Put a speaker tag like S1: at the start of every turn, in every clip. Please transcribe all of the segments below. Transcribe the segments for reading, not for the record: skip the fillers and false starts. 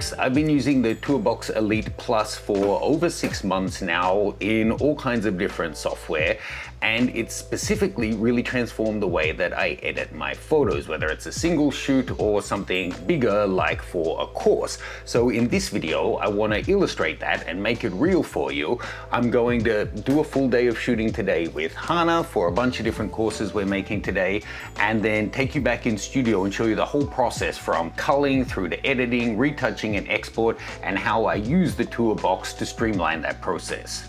S1: toolbox. I've been using the TourBox Elite Plus for over 6 months now in all kinds of different software, and it's specifically really transformed the way that I edit my photos, whether it's a single shoot or something bigger like for a course. So in this video, I want to illustrate that and make it real for you. I'm going to do a full day of shooting today with Hana for a bunch of different courses we're making today, and then take you back in studio and show you the whole process from culling through to editing, retouching and export, and how I use the TourBox to streamline that process.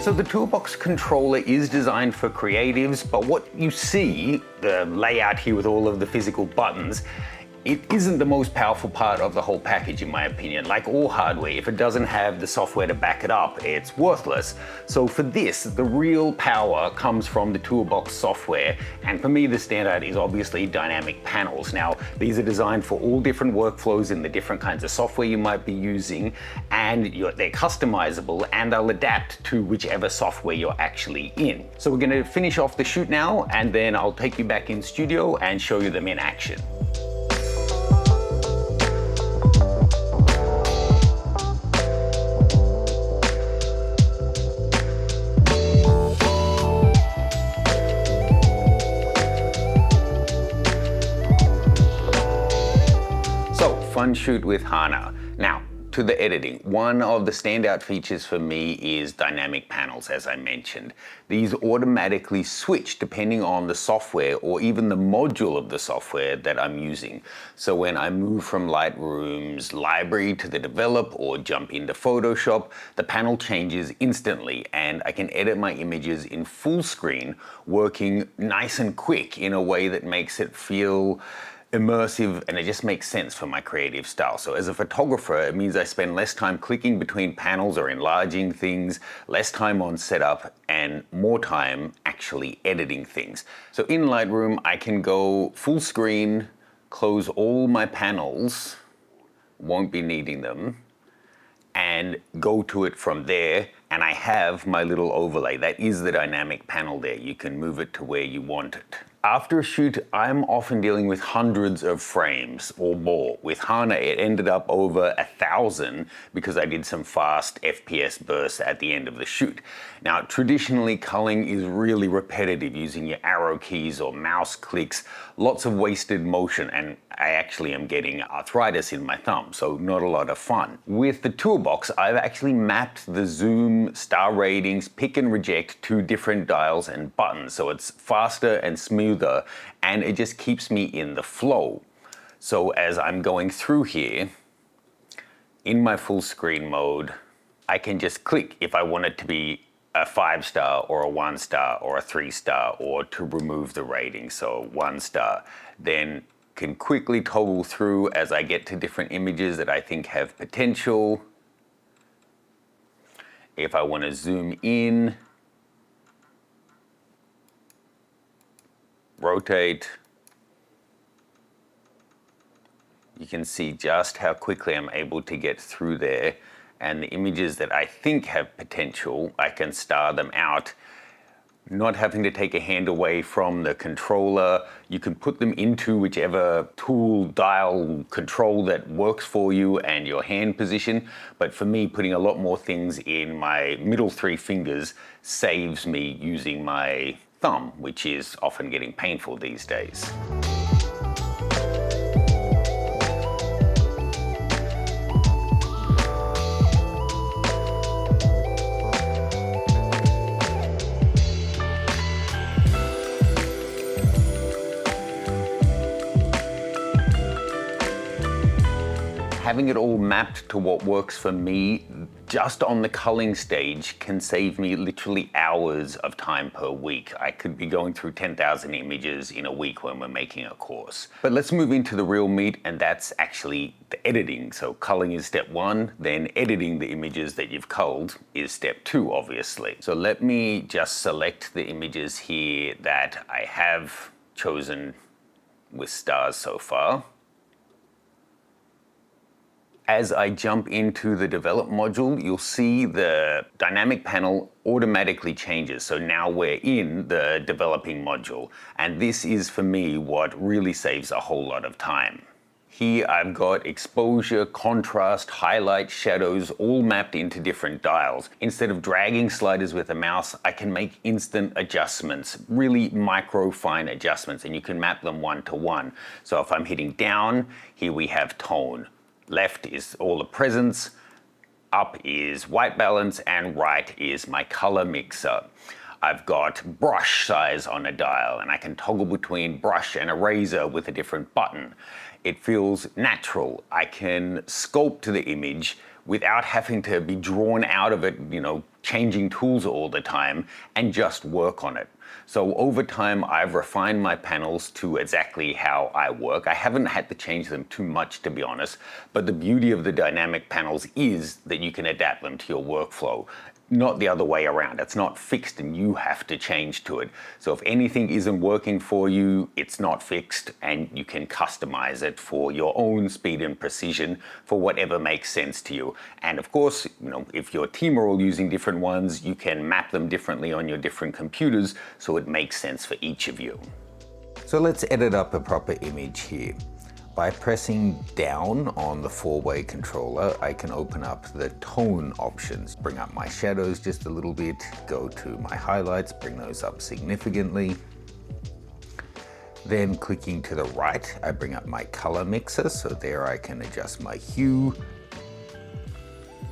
S1: So the TourBox controller is designed for creatives, but what you see, the layout here with all of the physical buttons, it isn't the most powerful part of the whole package in my opinion. Like all hardware, if it doesn't have the software to back it up, it's worthless. So for this, the real power comes from the TourBox software, and for me the standout is obviously dynamic panels. Now these are designed for all different workflows in the different kinds of software you might be using, and they're customizable and they'll adapt to whichever software you're actually in. So we're going to finish off the shoot now, and then I'll take you back in studio and show you them in action. Fun shoot with Hana. Now, to the editing. One of the standout features for me is dynamic panels, as I mentioned. These automatically switch depending on the software or even the module of the software that I'm using. So when I move from Lightroom's library to the develop or jump into Photoshop, the panel changes instantly and I can edit my images in full screen, working nice and quick in a way that makes it feel immersive, and it just makes sense for my creative style. So as a photographer, it means I spend less time clicking between panels or enlarging things, less time on setup, and more time actually editing things. So in Lightroom, I can go full screen, close all my panels, won't be needing them, and go to it from there, and I have my little overlay. That is the dynamic panel there. You can move it to where you want it. After a shoot, I'm often dealing with hundreds of frames or more. With Hana, it ended up over 1,000 because I did some fast FPS bursts at the end of the shoot. Now, traditionally, culling is really repetitive, using your arrow keys or mouse clicks, lots of wasted motion, and I actually am getting arthritis in my thumb, so not a lot of fun. With the TourBox, I've actually mapped the zoom, star ratings, pick and reject to different dials and buttons, so it's faster and smoother, and it just keeps me in the flow. So as I'm going through here, in my full screen mode, I can just click if I want it to be a 5-star or a 1-star or a 3-star, or to remove the rating, so 1 star. Then can quickly toggle through as I get to different images that I think have potential. If I want to zoom in, rotate, you can see just how quickly I'm able to get through there, and the images that I think have potential, I can star them out, not having to take a hand away from the controller. You can put them into whichever tool, dial, control that works for you and your hand position. But for me, putting a lot more things in my middle 3 fingers saves me using my thumb, which is often getting painful these days. Having it all mapped to what works for me just on the culling stage can save me literally hours of time per week. I could be going through 10,000 images in a week when we're making a course. But let's move into the real meat, and that's actually the editing. So culling is step 1, then editing the images that you've culled is step 2, obviously. So let me just select the images here that I have chosen with stars so far. As I jump into the develop module, you'll see the dynamic panel automatically changes. So now we're in the developing module. And this is for me what really saves a whole lot of time. Here I've got exposure, contrast, highlight, shadows, all mapped into different dials. Instead of dragging sliders with a mouse, I can make instant adjustments, really micro fine adjustments, and you can map them one to one. So if I'm hitting down, here we have tone. Left is all the presence, up is white balance, and right is my color mixer. I've got brush size on a dial, and I can toggle between brush and eraser with a different button. It feels natural. I can sculpt the image without having to be drawn out of it, changing tools all the time, and just work on it. So over time, I've refined my panels to exactly how I work. I haven't had to change them too much, to be honest, but the beauty of the dynamic panels is that you can adapt them to your workflow. Not the other way around. It's not fixed and you have to change to it. So if anything isn't working for you, it's not fixed and you can customize it for your own speed and precision for whatever makes sense to you. And of course, if your team are all using different ones, you can map them differently on your different computers so it makes sense for each of you. So let's edit up a proper image here. By pressing down on the four-way controller, I can open up the tone options, bring up my shadows just a little bit, go to my highlights, bring those up significantly. Then clicking to the right, I bring up my color mixer, so there I can adjust my hue,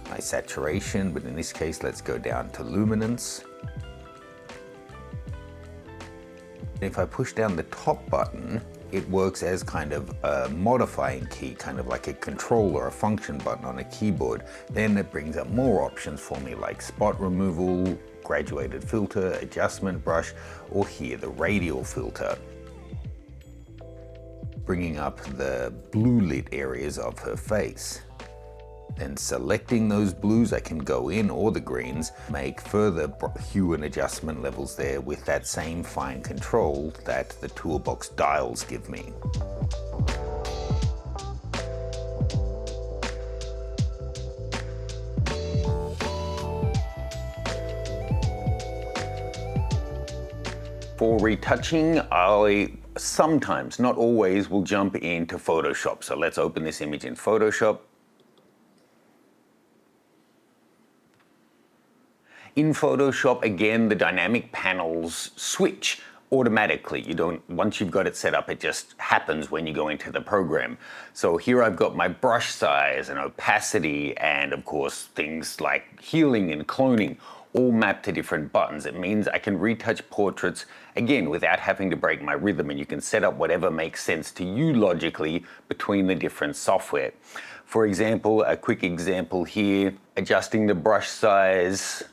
S1: my saturation, but in this case, let's go down to luminance. If I push down the top button, it works as kind of a modifying key, kind of like a control or a function button on a keyboard. Then it brings up more options for me like spot removal, graduated filter, adjustment brush, or here the radial filter. Bringing up the blue lit areas of her face. Then selecting those blues, I can go in, or the greens, make further hue and adjustment levels there with that same fine control that the TourBox dials give me. For retouching, I sometimes, not always, will jump into Photoshop. So let's open this image in Photoshop. In Photoshop, again, the dynamic panels switch automatically. Once you've got it set up, it just happens when you go into the program. So here I've got my brush size and opacity, and of course, things like healing and cloning, all mapped to different buttons. It means I can retouch portraits, again, without having to break my rhythm, and you can set up whatever makes sense to you logically between the different software. For example, a quick example here, adjusting the brush size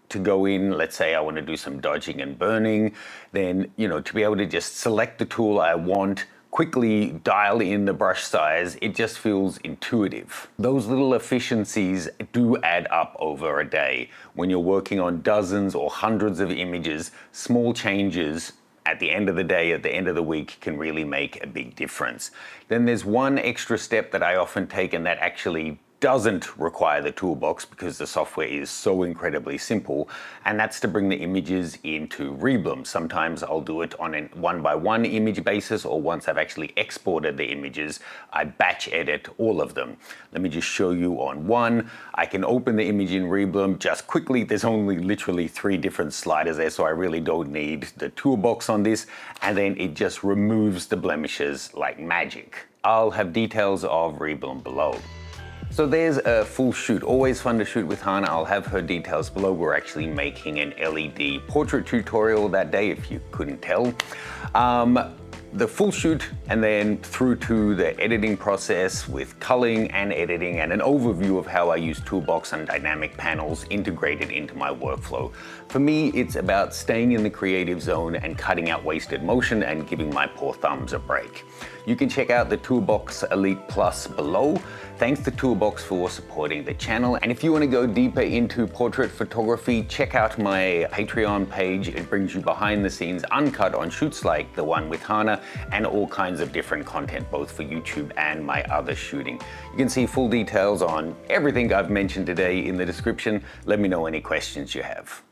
S1: to go in, let's say I want to do some dodging and burning, then, to be able to just select the tool I want, quickly dial in the brush size, it just feels intuitive. Those little efficiencies do add up over a day. When you're working on dozens or hundreds of images, small changes at the end of the day, at the end of the week, can really make a big difference. Then there's one extra step that I often take, and that actually doesn't require the TourBox because the software is so incredibly simple, and that's to bring the images into Reblum. Sometimes I'll do it on a one-by-one image basis, or once I've actually exported the images, I batch edit all of them. Let me just show you on one. I can open the image in Reblum just quickly. There's only literally 3 different sliders there, so I really don't need the TourBox on this, and then it just removes the blemishes like magic. I'll have details of Reblum below. So there's a full shoot. Always fun to shoot with Hannah. I'll have her details below. We're actually making an LED portrait tutorial that day, if you couldn't tell. The full shoot, and then through to the editing process with culling and editing, and an overview of how I use TourBox and dynamic panels integrated into my workflow. For me, it's about staying in the creative zone and cutting out wasted motion and giving my poor thumbs a break. You can check out the TourBox Elite Plus below. Thanks to TourBox for supporting the channel. And if you want to go deeper into portrait photography, check out my Patreon page. It brings you behind the scenes uncut on shoots like the one with Hannah and all kinds of different content, both for YouTube and my other shooting. You can see full details on everything I've mentioned today in the description. Let me know any questions you have.